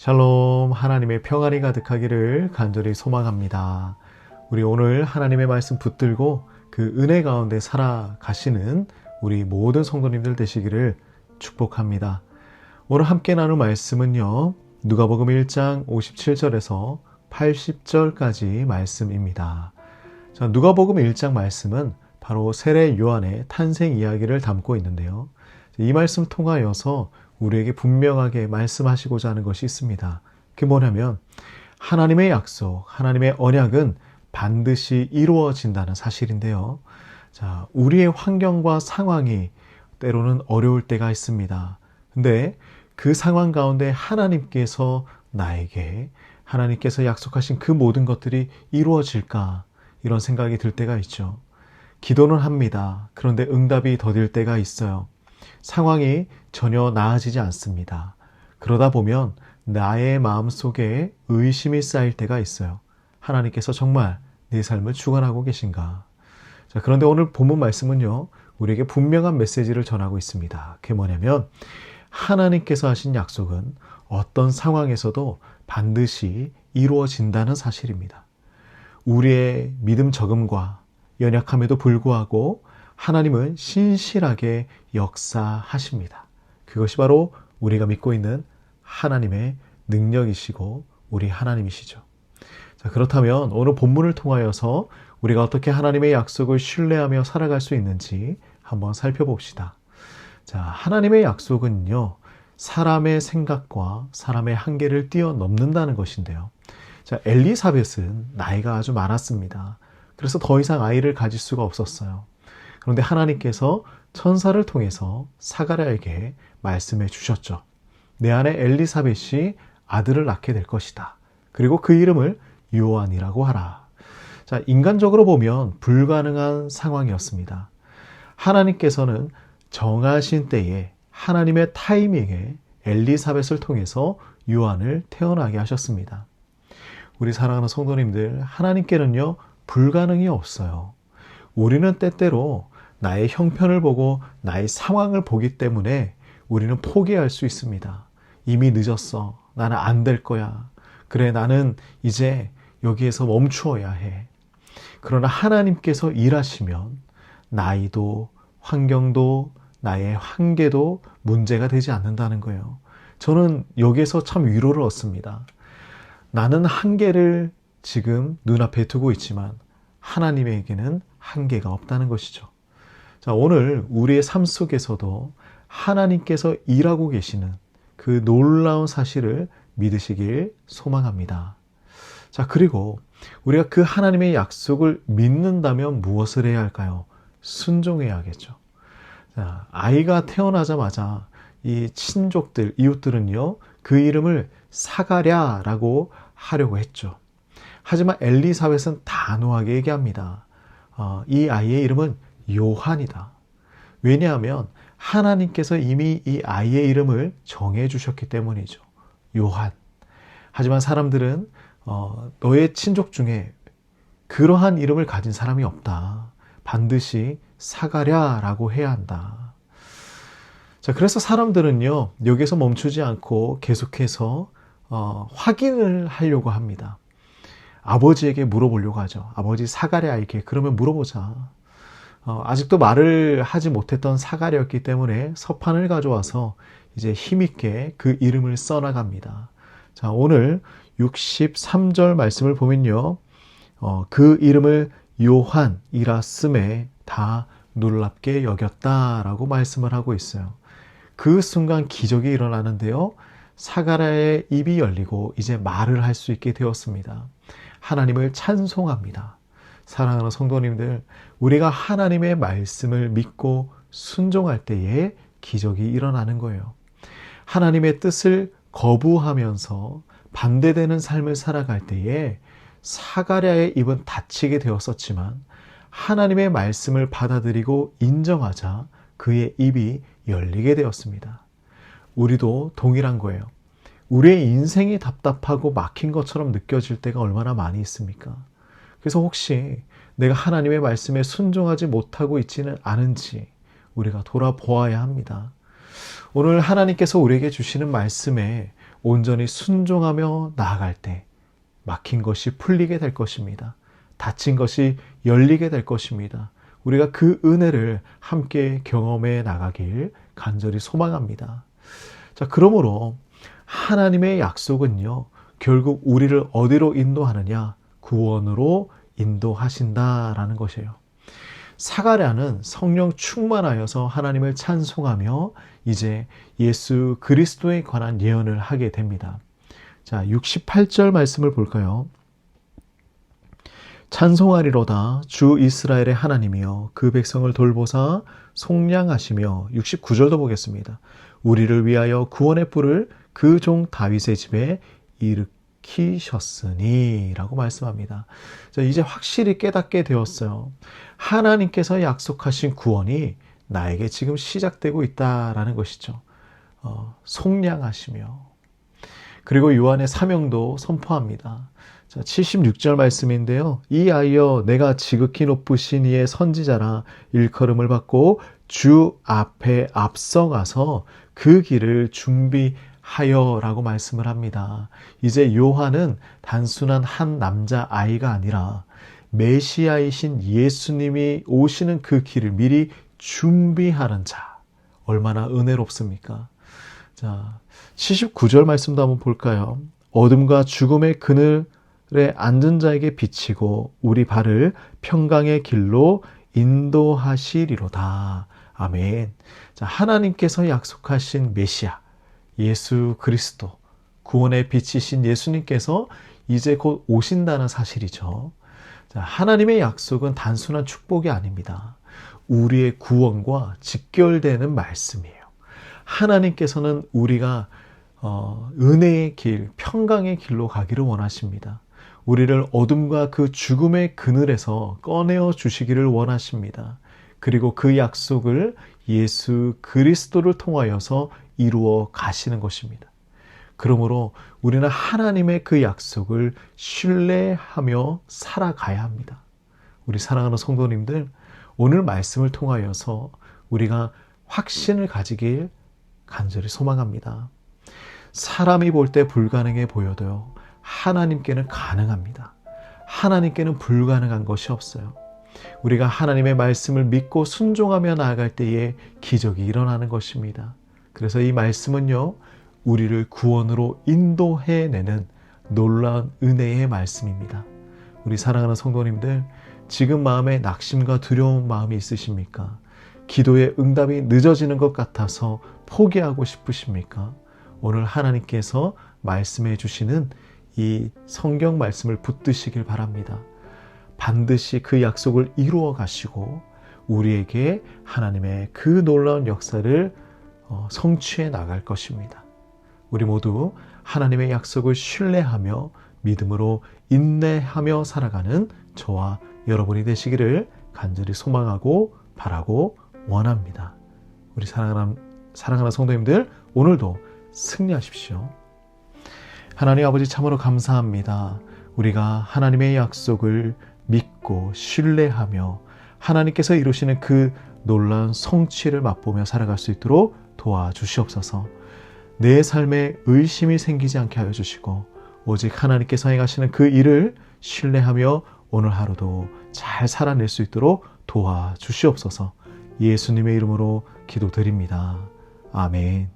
샬롬, 하나님의 평안이 가득하기를 간절히 소망합니다. 우리 오늘 하나님의 말씀 붙들고 그 은혜 가운데 살아가시는 우리 모든 성도님들 되시기를 축복합니다. 오늘 함께 나눌 말씀은요, 누가복음 1장 57절에서 80절까지 말씀입니다. 자, 누가복음 1장 말씀은 바로 세례 요한의 탄생 이야기를 담고 있는데요. 이 말씀 통하여서 우리에게 분명하게 말씀하시고자 하는 것이 있습니다. 그게 뭐냐면 하나님의 약속, 하나님의 언약은 반드시 이루어진다는 사실인데요. 자, 우리의 환경과 상황이 때로는 어려울 때가 있습니다. 근데 그 상황 가운데 하나님께서 나에게 하나님께서 약속하신 그 모든 것들이 이루어질까? 이런 생각이 들 때가 있죠. 기도는 합니다. 그런데 응답이 더딜 때가 있어요. 상황이 전혀 나아지지 않습니다. 그러다 보면 나의 마음속에 의심이 쌓일 때가 있어요. 하나님께서 정말 내 삶을 주관하고 계신가? 자, 그런데 오늘 본문 말씀은요, 우리에게 분명한 메시지를 전하고 있습니다. 그게 뭐냐면 하나님께서 하신 약속은 어떤 상황에서도 반드시 이루어진다는 사실입니다. 우리의 믿음 적음과 연약함에도 불구하고 하나님은 신실하게 역사하십니다. 그것이 바로 우리가 믿고 있는 하나님의 능력이시고 우리 하나님이시죠. 자, 그렇다면 오늘 본문을 통하여서 우리가 어떻게 하나님의 약속을 신뢰하며 살아갈 수 있는지 한번 살펴봅시다. 자, 하나님의 약속은요, 사람의 생각과 사람의 한계를 뛰어넘는다는 것인데요. 자, 엘리사벳은 나이가 아주 많았습니다. 그래서 더 이상 아이를 가질 수가 없었어요. 그런데 하나님께서 천사를 통해서 사가랴에게 말씀해 주셨죠. 내 아내 엘리사벳이 아들을 낳게 될 것이다. 그리고 그 이름을 요한이라고 하라. 자, 인간적으로 보면 불가능한 상황이었습니다. 하나님께서는 정하신 때에 하나님의 타이밍에 엘리사벳을 통해서 요한을 태어나게 하셨습니다. 우리 사랑하는 성도님들, 하나님께는요, 불가능이 없어요. 우리는 때때로 나의 형편을 보고 나의 상황을 보기 때문에 우리는 포기할 수 있습니다. 이미 늦었어. 나는 안 될 거야. 그래, 나는 이제 여기에서 멈추어야 해. 그러나 하나님께서 일하시면 나이도 환경도 나의 한계도 문제가 되지 않는다는 거예요. 저는 여기에서 참 위로를 얻습니다. 나는 한계를 지금 눈앞에 두고 있지만 하나님에게는 한계가 없다는 것이죠. 자, 오늘 우리의 삶 속에서도 하나님께서 일하고 계시는 그 놀라운 사실을 믿으시길 소망합니다. 자, 그리고 우리가 그 하나님의 약속을 믿는다면 무엇을 해야 할까요? 순종해야겠죠. 자, 아이가 태어나자마자 이 친족들, 이웃들은요, 그 이름을 사가랴라고 하려고 했죠. 하지만 엘리사벳은 단호하게 얘기합니다. 이 아이의 이름은 요한이다. 왜냐하면 하나님께서 이미 이 아이의 이름을 정해 주셨기 때문이죠. 요한. 하지만 사람들은 너의 친족 중에 그러한 이름을 가진 사람이 없다. 반드시 사가랴라고 해야 한다. 자, 그래서 사람들은요, 여기서 멈추지 않고 계속해서 확인을 하려고 합니다. 아버지에게 물어보려고 하죠. 아버지 사가랴에게 그러면 물어보자. 아직도 말을 하지 못했던 사가랴였기 때문에 서판을 가져와서 이제 힘있게 그 이름을 써나갑니다. 자, 오늘 63절 말씀을 보면요, 그 이름을 요한이라 씀에 다 놀랍게 여겼다라고 말씀을 하고 있어요. 그 순간 기적이 일어나는데요, 사가랴의 입이 열리고 이제 말을 할 수 있게 되었습니다. 하나님을 찬송합니다. 사랑하는 성도님들, 우리가 하나님의 말씀을 믿고 순종할 때에 기적이 일어나는 거예요. 하나님의 뜻을 거부하면서 반대되는 삶을 살아갈 때에 사가랴의 입은 닫히게 되었었지만 하나님의 말씀을 받아들이고 인정하자 그의 입이 열리게 되었습니다. 우리도 동일한 거예요. 우리의 인생이 답답하고 막힌 것처럼 느껴질 때가 얼마나 많이 있습니까? 그래서 혹시 내가 하나님의 말씀에 순종하지 못하고 있지는 않은지 우리가 돌아보아야 합니다. 오늘 하나님께서 우리에게 주시는 말씀에 온전히 순종하며 나아갈 때 막힌 것이 풀리게 될 것입니다. 닫힌 것이 열리게 될 것입니다. 우리가 그 은혜를 함께 경험해 나가길 간절히 소망합니다. 자, 그러므로 하나님의 약속은요, 결국 우리를 어디로 인도하느냐? 구원으로 인도하신다라는 것이에요. 사가랴는 성령 충만하여서 하나님을 찬송하며 이제 예수 그리스도에 관한 예언을 하게 됩니다. 자, 68절 말씀을 볼까요? 찬송하리로다 주 이스라엘의 하나님이여 그 백성을 돌보사 속량하시며 69절도 보겠습니다. 우리를 위하여 구원의 뿔을 그 종 다윗의 집에 일으키셨으니 라고 말씀합니다. 자, 이제 확실히 깨닫게 되었어요. 하나님께서 약속하신 구원이 나에게 지금 시작되고 있다라는 것이죠. 속량하시며, 그리고 요한의 사명도 선포합니다. 자, 76절 말씀인데요. 이 아이여 내가 지극히 높으신 이의 선지자라 일컬음을 받고 주 앞에 앞서가서 그 길을 준비하여 라고 말씀을 합니다. 이제 요한은 단순한 한 남자 아이가 아니라 메시아이신 예수님이 오시는 그 길을 미리 준비하는 자. 얼마나 은혜롭습니까? 자, 79절 말씀도 한번 볼까요? 어둠과 죽음의 그늘에 앉은 자에게 비치고 우리 발을 평강의 길로 인도하시리로다. 아멘. 자, 하나님께서 약속하신 메시아, 예수 그리스도, 구원의 빛이신 예수님께서 이제 곧 오신다는 사실이죠. 자, 하나님의 약속은 단순한 축복이 아닙니다. 우리의 구원과 직결되는 말씀이에요. 하나님께서는 우리가 은혜의 길, 평강의 길로 가기를 원하십니다. 우리를 어둠과 그 죽음의 그늘에서 꺼내어 주시기를 원하십니다. 그리고 그 약속을 예수 그리스도를 통하여서 이루어 가시는 것입니다. 그러므로 우리는 하나님의 그 약속을 신뢰하며 살아가야 합니다. 우리 사랑하는 성도님들, 오늘 말씀을 통하여서 우리가 확신을 가지길 간절히 소망합니다. 사람이 볼 때 불가능해 보여도요, 하나님께는 가능합니다. 하나님께는 불가능한 것이 없어요. 우리가 하나님의 말씀을 믿고 순종하며 나아갈 때에 기적이 일어나는 것입니다. 그래서 이 말씀은요, 우리를 구원으로 인도해내는 놀라운 은혜의 말씀입니다. 우리 사랑하는 성도님들, 지금 마음에 낙심과 두려운 마음이 있으십니까? 기도의 응답이 늦어지는 것 같아서 포기하고 싶으십니까? 오늘 하나님께서 말씀해 주시는 이 성경 말씀을 붙드시길 바랍니다. 반드시 그 약속을 이루어 가시고 우리에게 하나님의 그 놀라운 역사를 성취해 나갈 것입니다. 우리 모두 하나님의 약속을 신뢰하며 믿음으로 인내하며 살아가는 저와 여러분이 되시기를 간절히 소망하고 바라고 원합니다. 우리 사랑하는 성도님들, 오늘도 승리하십시오. 하나님 아버지, 참으로 감사합니다. 우리가 하나님의 약속을 믿고 신뢰하며 하나님께서 이루시는 그 놀라운 성취를 맛보며 살아갈 수 있도록 도와주시옵소서. 내 삶에 의심이 생기지 않게 하여 주시고 오직 하나님께서 행하시는 그 일을 신뢰하며 오늘 하루도 잘 살아낼 수 있도록 도와주시옵소서. 예수님의 이름으로 기도드립니다. 아멘.